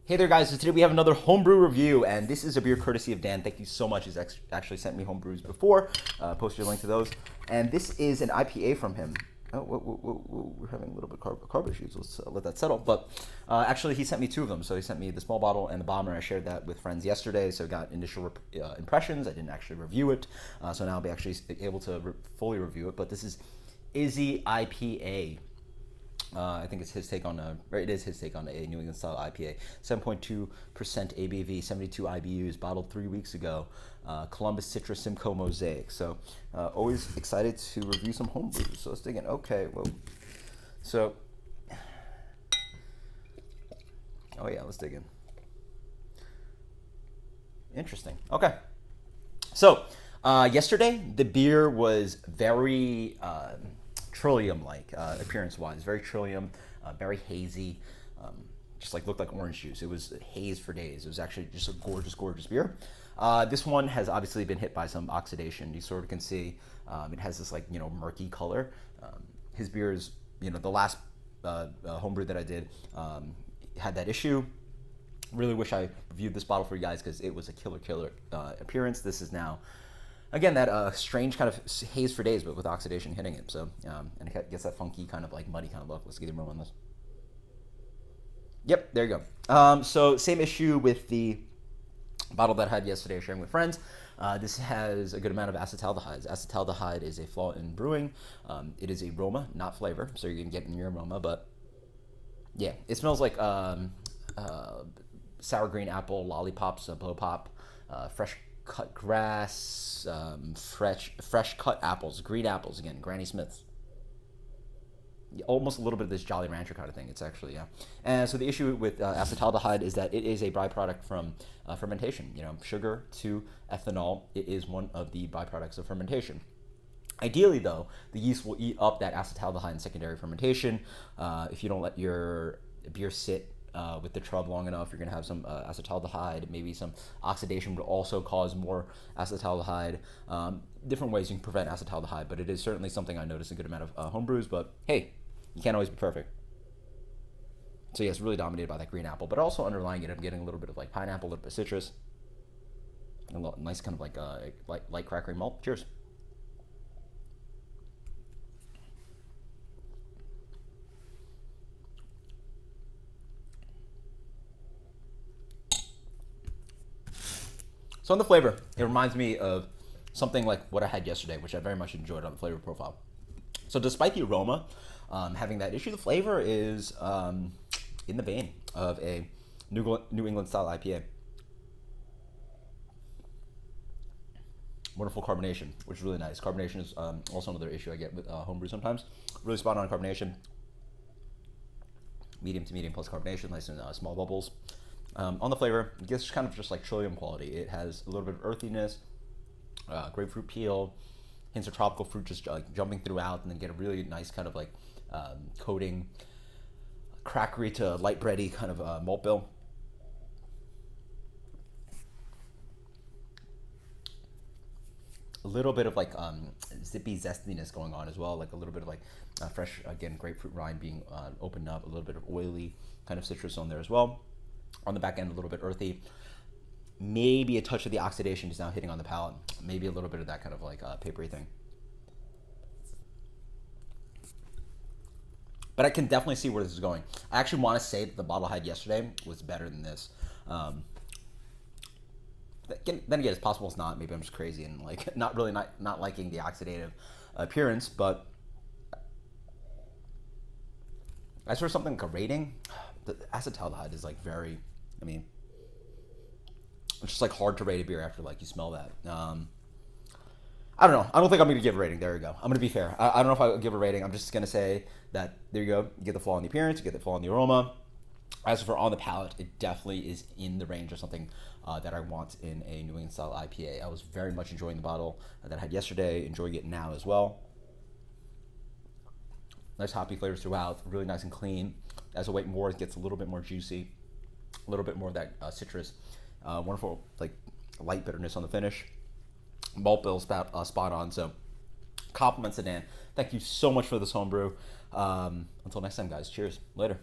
Hey there, guys. So today we have another homebrew review, and this is a beer courtesy of Dan. Thank you so much. He's actually sent me homebrews before. Post your link to those. And this is an IPA from him. Oh, whoa, we're having a little bit of carb issues. Let's let that settle. But actually, he sent me two of them. So he sent me the small bottle and the bomber. I shared that with friends yesterday, so got initial impressions. I didn't actually review it, so now I'll be actually able to fully review it. But this is Izzy IPA. I think it's his take on it is his take on a New England style IPA. 7.2% ABV, 72 IBUs, bottled 3 weeks ago. Columbus Citrus Simcoe Mosaic. So always excited to review some homebrews. So let's dig in. Okay, whoa. So, oh yeah, let's dig in. Interesting. Okay. So yesterday the beer was very Trillium-like appearance-wise, very Trillium, very hazy, just like looked like orange juice. It was haze for days. It was actually just a gorgeous, gorgeous beer. This one has obviously been hit by some oxidation. You sort of can see it has this like murky color. His beers, the last homebrew that I did had that issue. Really wish I reviewed this bottle for you guys because it was a killer appearance. This is now. Again, that strange kind of haze for days, but with oxidation hitting it. So, and it gets that funky kind of like muddy kind of look. Let's get the aroma on this. Yep, there you go. So same issue with the bottle that I had yesterday sharing with friends. This has a good amount of acetaldehydes. Acetaldehyde is a flaw in brewing. It is aroma, not flavor. So you're going to get in your aroma, but yeah, it smells like sour green apple, lollipops, blow pop, fresh cut grass, fresh cut apples, green apples again, Granny Smiths. Almost a little bit of this Jolly Rancher kind of thing. It's actually, yeah. And so the issue with acetaldehyde is that it is a byproduct from fermentation. Sugar to ethanol. It is one of the byproducts of fermentation. Ideally, though, the yeast will eat up that acetaldehyde in secondary fermentation. If you don't let your beer sit with the trub long enough, you're going to have some acetaldehyde, maybe some oxidation would also cause more acetaldehyde. Different ways you can prevent acetaldehyde, but it is certainly something I notice a good amount of homebrews, but hey, you can't always be perfect. So yeah, it's really dominated by that green apple, but also underlying it, I'm getting a little bit of like pineapple, a little bit of citrus, and a nice kind of like light crackery malt. Cheers. So on the flavor, it reminds me of something like what I had yesterday, which I very much enjoyed on the flavor profile. So despite the aroma having that issue, the flavor is in the vein of a New England style IPA. Wonderful carbonation, which is really nice. Carbonation is also another issue I get with homebrew sometimes. Really spot on carbonation. Medium to medium plus carbonation, nice and small bubbles. On the flavor, it gets kind of just like Trillium quality. It has a little bit of earthiness, grapefruit peel, hints of tropical fruit just jumping throughout, and then get a really nice kind of like coating, crackery to light bready kind of malt bill. A little bit of like zippy zestiness going on as well, like a little bit of like fresh, again, grapefruit rind being opened up, a little bit of oily kind of citrus on there as well. On the back end, a little bit earthy. Maybe a touch of the oxidation is now hitting on the palate. Maybe a little bit of that kind of like papery thing. But I can definitely see where this is going. I actually want to say that the bottle I had yesterday was better than this. Then again, it's possible it's not. Maybe I'm just crazy and like not liking the oxidative appearance. But as for something like a rating, the acetaldehyde is like very, it's just like hard to rate a beer after like you smell that. I don't know. I don't think I'm going to give a rating. There you go. I'm going to be fair. I don't know if I'll give a rating. I'm just going to say that there you go. You get the flaw in the appearance. You get the flaw in the aroma. As for on the palate, it definitely is in the range of something that I want in a New England style IPA. I was very much enjoying the bottle that I had yesterday. Enjoying it now as well. Nice hoppy flavors throughout. Really nice and clean. As I wait more, it gets a little bit more juicy. A little bit more of that citrus. Wonderful like light bitterness on the finish. Malt bill spot on. So compliments to Dan. Thank you so much for this homebrew. Until next time, guys. Cheers. Later.